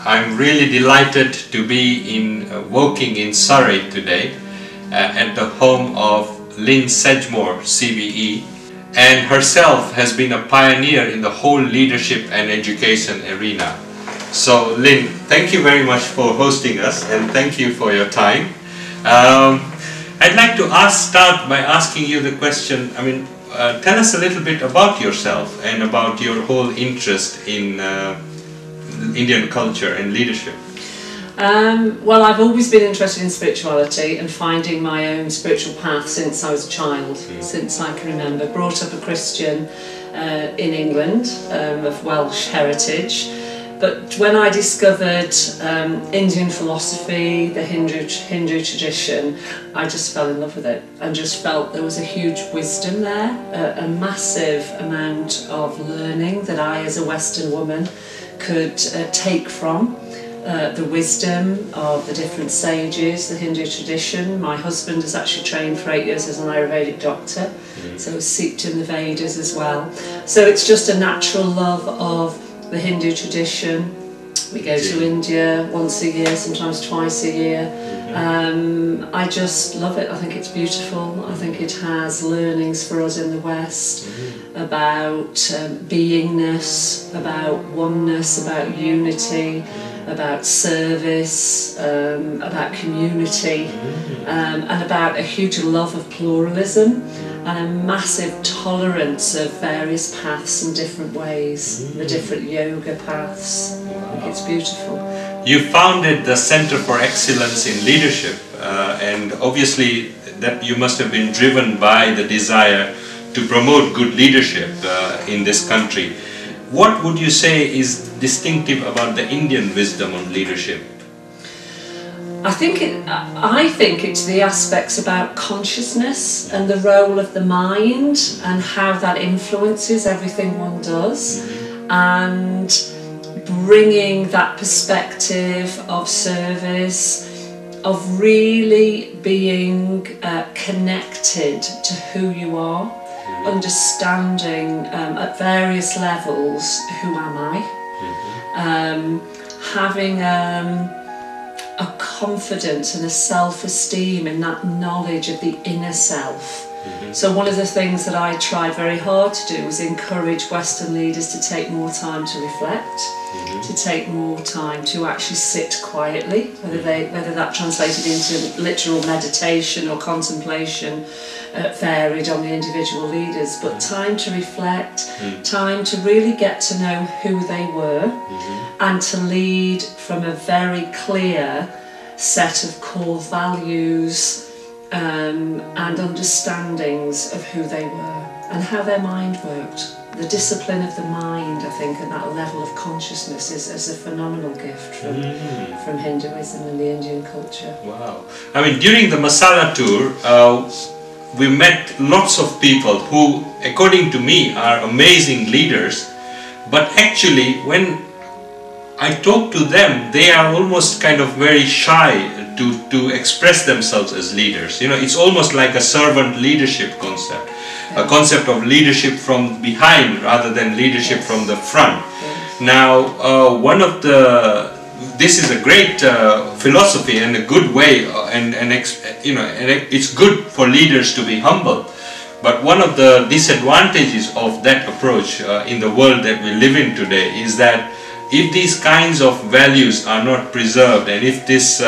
I'm really delighted to be working in Surrey today at the home of Lynne Sedgmore CBE, and herself has been a pioneer in the whole leadership and education arena. So Lynne, thank you very much for hosting us, and thank you for your time. I'd like to start by asking you the question, tell us a little bit about yourself and about your whole interest in Indian culture and leadership. Well, I've always been interested in spirituality and finding my own spiritual path since I was a child, since I can remember. Brought up a Christian in England, of Welsh heritage. But when I discovered Indian philosophy, the Hindu tradition, I just fell in love with it and just felt there was a huge wisdom there, a massive amount of learning that I, as a Western woman, could take from. The wisdom of the different sages, the Hindu tradition. My husband is actually trained for 8 years as an Ayurvedic doctor, so it's seeped in the Vedas as well. So it's just a natural love of the Hindu tradition. We go to India once a year, sometimes twice a year. I just love it. I think it's beautiful. I think it has learnings for us in the West about beingness, about oneness, about unity, about service, about community, and about a huge love of pluralism and a massive tolerance of various paths and different ways, the different yoga paths. I think it's beautiful. You founded the Center for Excellence in Leadership, and obviously that you must have been driven by the desire to promote good leadership in this country. What would you say is distinctive about the Indian wisdom on leadership? I think it's the aspects about consciousness and the role of the mind and how that influences everything one does, and bringing that perspective of service, of really being connected to who you are, understanding at various levels, who am I, having a confidence and a self-esteem in that knowledge of the inner self. So one of the things that I tried very hard to do was encourage Western leaders to take more time to reflect, to take more time to actually sit quietly, whether that translated into literal meditation or contemplation varied on the individual leaders, but time to reflect, time to really get to know who they were, and to lead from a very clear set of core values and understandings of who they were and how their mind worked. The discipline of the mind, I think, and that level of consciousness is a phenomenal gift from Hinduism and the Indian culture. Wow. During the Masala tour, we met lots of people who, according to me, are amazing leaders, but actually when I talk to them, they are almost kind of very shy to express themselves as leaders. It's almost like a servant leadership concept, a concept of leadership from behind rather than leadership from the front. Now, this is a great philosophy and a good way, and it's good for leaders to be humble. But one of the disadvantages of that approach in the world that we live in today is that if these kinds of values are not preserved, and if this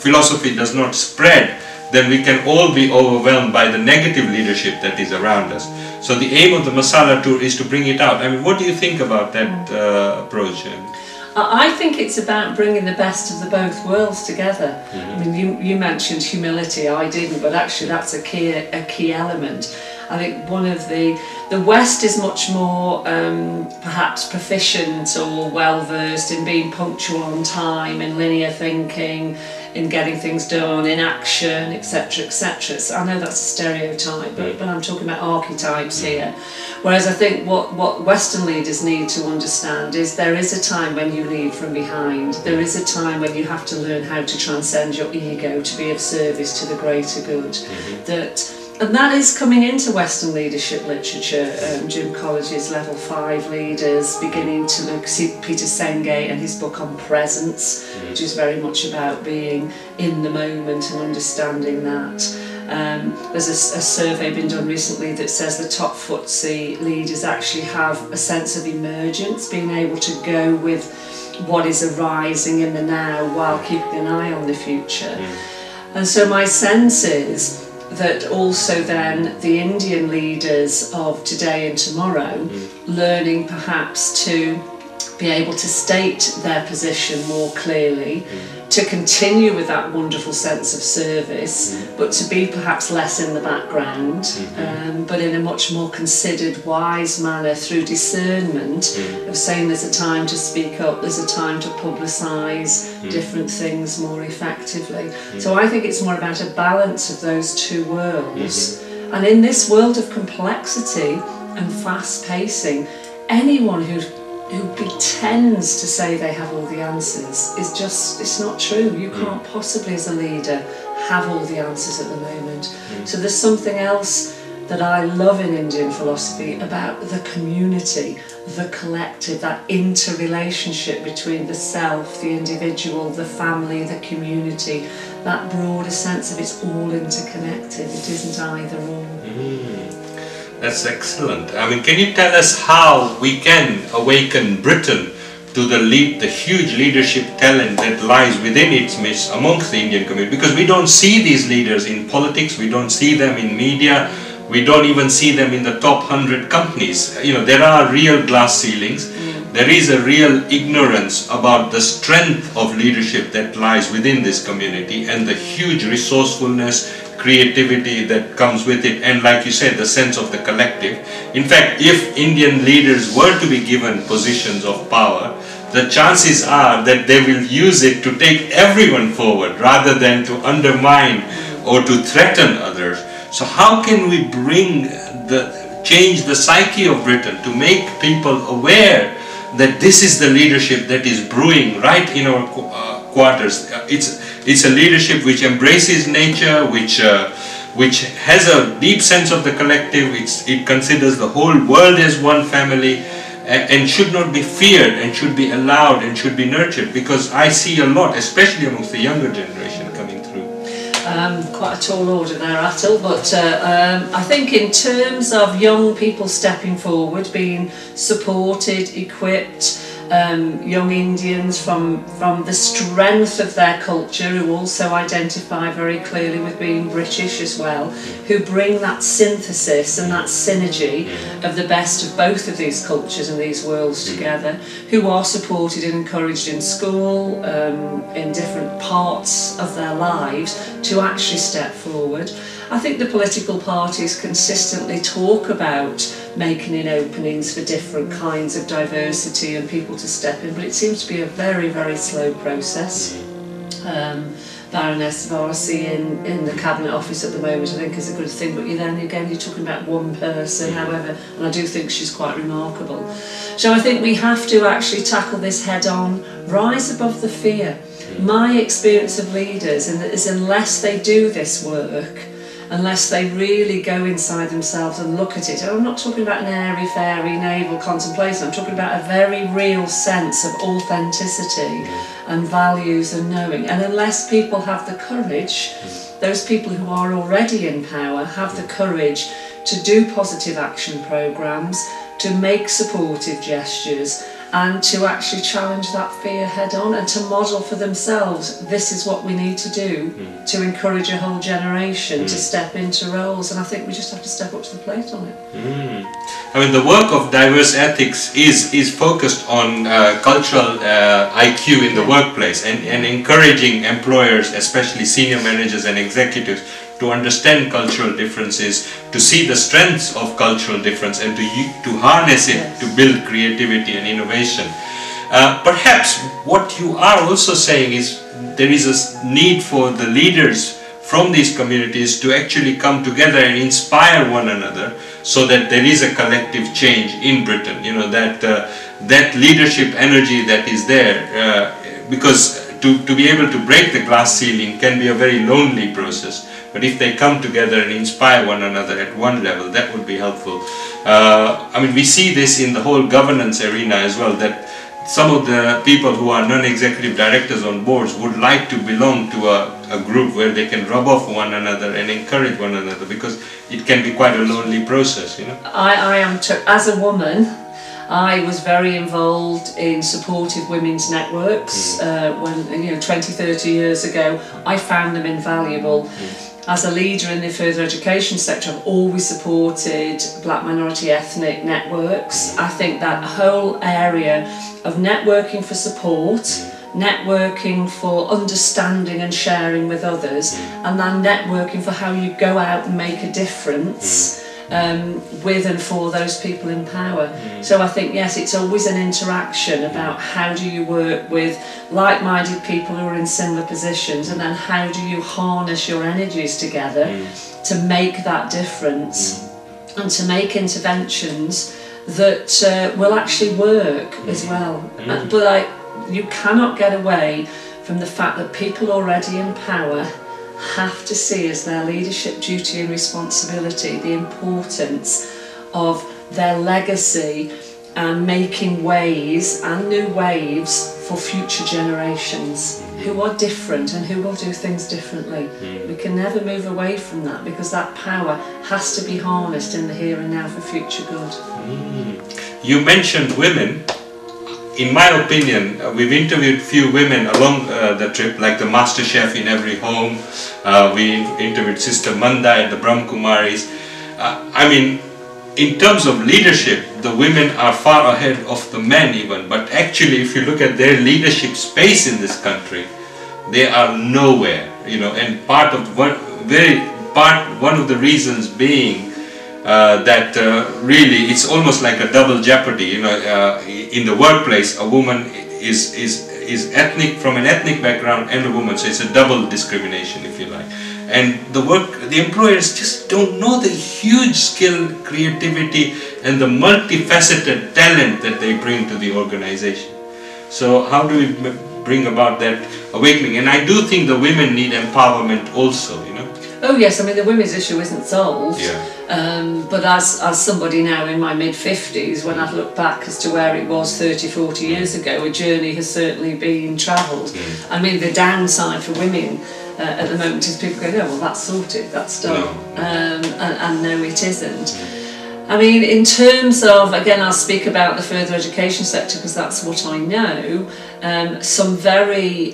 philosophy does not spread, then we can all be overwhelmed by the negative leadership that is around us. So the aim of the Masala tour is to bring it out. What do you think about that approach? I think it's about bringing the best of the both worlds together. You mentioned humility, I didn't, but actually that's a key element. I think one of the West is much more perhaps proficient or well-versed in being punctual on time, in linear thinking, in getting things done, in action, etc., etc. So I know that's a stereotype, but I'm talking about archetypes here. Whereas I think what Western leaders need to understand is there is a time when you lead from behind. There is a time when you have to learn how to transcend your ego to be of service to the greater good. And that is coming into Western leadership literature. Jim College's Level 5 leaders beginning to look, see Peter Senge and his book on presence, which is very much about being in the moment and understanding that. There's a survey been done recently that says the top FTSE leaders actually have a sense of emergence, being able to go with what is arising in the now while keeping an eye on the future. And so my sense is that also then the Indian leaders of today and tomorrow learning perhaps to be able to state their position more clearly, to continue with that wonderful sense of service, but to be perhaps less in the background, but in a much more considered, wise manner through discernment of saying there's a time to speak up, there's a time to publicise different things more effectively. So I think it's more about a balance of those two worlds. And in this world of complexity and fast pacing, anyone who pretends to say they have all the answers is just, it's not true. You can't possibly as a leader have all the answers at the moment. So there's something else that I love in Indian philosophy about the community, the collective, that interrelationship between the self, the individual, the family, the community, that broader sense of it's all interconnected, it isn't either or. That's excellent. I mean, can you tell us how we can awaken Britain to the huge leadership talent that lies within its midst amongst the Indian community? Because we don't see these leaders in politics, we don't see them in media, we don't even see them in the top 100 companies. You know, there are real glass ceilings. There is a real ignorance about the strength of leadership that lies within this community and the huge resourcefulness, creativity that comes with it, and like you said, the sense of the collective. In fact, if Indian leaders were to be given positions of power, the chances are that they will use it to take everyone forward rather than to undermine or to threaten others. So how can we change the psyche of Britain to make people aware that this is the leadership that is brewing right in our quarters? It's a leadership which embraces nature, which has a deep sense of the collective. It considers the whole world as one family, and should not be feared and should be allowed and should be nurtured. Because I see a lot, especially amongst the younger generation, coming through. Quite a tall order there, Atul, but I think in terms of young people stepping forward, being supported, equipped, young Indians from the strength of their culture, who also identify very clearly with being British as well, who bring that synthesis and that synergy of the best of both of these cultures and these worlds together, who are supported and encouraged in school, in different parts of their lives, to actually step forward. I think the political parties consistently talk about making in openings for different kinds of diversity and people to step in, but it seems to be a very, very slow process. Baroness Varsi in the Cabinet Office at the moment, I think, is a good thing, but you're talking about one person, however, and I do think she's quite remarkable. So I think we have to actually tackle this head on, rise above the fear. My experience of leaders is unless they do this work, unless they really go inside themselves and look at it. And I'm not talking about an airy-fairy naval contemplation, I'm talking about a very real sense of authenticity and values and knowing. And unless people have the courage, those people who are already in power have the courage to do positive action programmes, to make supportive gestures, and to actually challenge that fear head on and to model for themselves, this is what we need to do to encourage a whole generation to step into roles. And I think we just have to step up to the plate on it. I mean, the work of diverse ethics is focused on cultural IQ in the workplace and encouraging employers, especially senior managers and executives, to understand cultural differences, to see the strengths of cultural difference and to harness it to build creativity and innovation. Perhaps what you are also saying is there is a need for the leaders from these communities to actually come together and inspire one another so that there is a collective change in Britain. You know, that leadership energy that is there, because to be able to break the glass ceiling can be a very lonely process. but if they come together and inspire one another at one level, that would be helpful. I mean, we see this in the whole governance arena as well, that some of the people who are non-executive directors on boards would like to belong to a group where they can rub off one another and encourage one another, because it can be quite a lonely process, you know. I am, as a woman, I was very involved in supportive women's networks when, 20, 30 years ago. I found them invaluable. As a leader in the further education sector, I've always supported black minority ethnic networks. I think that whole area of networking for support, networking for understanding and sharing with others, and then networking for how you go out and make a difference with and for those people in power. So I think, yes, it's always an interaction about how do you work with like-minded people who are in similar positions, and then how do you harness your energies together to make that difference and to make interventions that will actually work as well. But you cannot get away from the fact that people already in power have to see as their leadership duty and responsibility the importance of their legacy and making ways and new waves for future generations who are different and who will do things differently. We can never move away from that, because that power has to be harnessed in the here and now for future good. You mentioned women. In my opinion, we've interviewed few women along the trip, like the master chef in every home. We interviewed Sister Manda at the Brahm Kumaris. I mean, in terms of leadership, the women are far ahead of the men even. But actually, if you look at their leadership space in this country, they are nowhere. And one of the reasons being that really it's almost like a double jeopardy. In the workplace, a woman is ethnic, from an ethnic background, and a woman, so it's a double discrimination, if you like. And the employers just don't know the huge skill, creativity, and the multifaceted talent that they bring to the organization. So how do we bring about that awakening? And I do think the women need empowerment also, Oh yes, I mean the women's issue isn't solved, yeah. But as somebody now in my mid-50s, when I look back as to where it was 30, 40 years ago, a journey has certainly been travelled. I mean, the downside for women at the moment is people go, no, well that's sorted, that's done, and no it isn't. I mean, in terms of, again, I'll speak about the further education sector because that's what I know, some very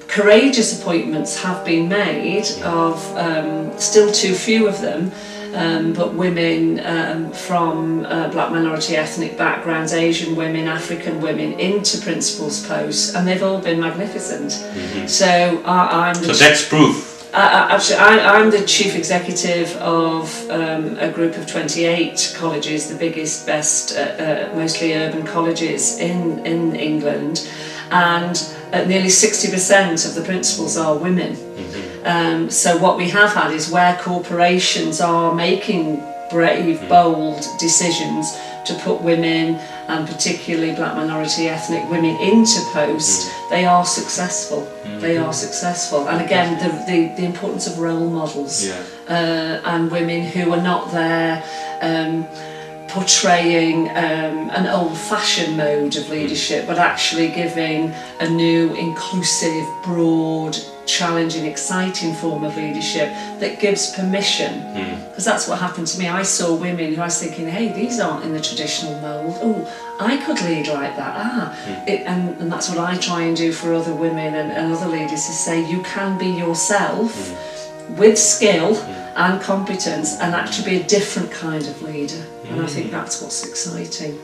courageous appointments have been made of, still too few of them, but women from black minority ethnic backgrounds, Asian women, African women, into principals posts, and they've all been magnificent. So So that's proof. I'm the chief executive of a group of 28 colleges, the biggest, best, mostly urban colleges in England, and nearly 60% of the principals are women. So what we have had is where corporations are making brave, bold decisions to put women, and particularly black minority ethnic women, into post, they are successful. They are successful. And again, the importance of role models, and women who are not there portraying an old-fashioned mode of leadership, but actually giving a new, inclusive, broad, challenging, exciting form of leadership that gives permission. Because that's what happened to me. I saw women who I was thinking, hey, these aren't in the traditional mould. Oh, I could lead like that. And that's what I try and do for other women and other leaders, is say you can be yourself with skill and competence and actually be a different kind of leader. And I think that's what's exciting.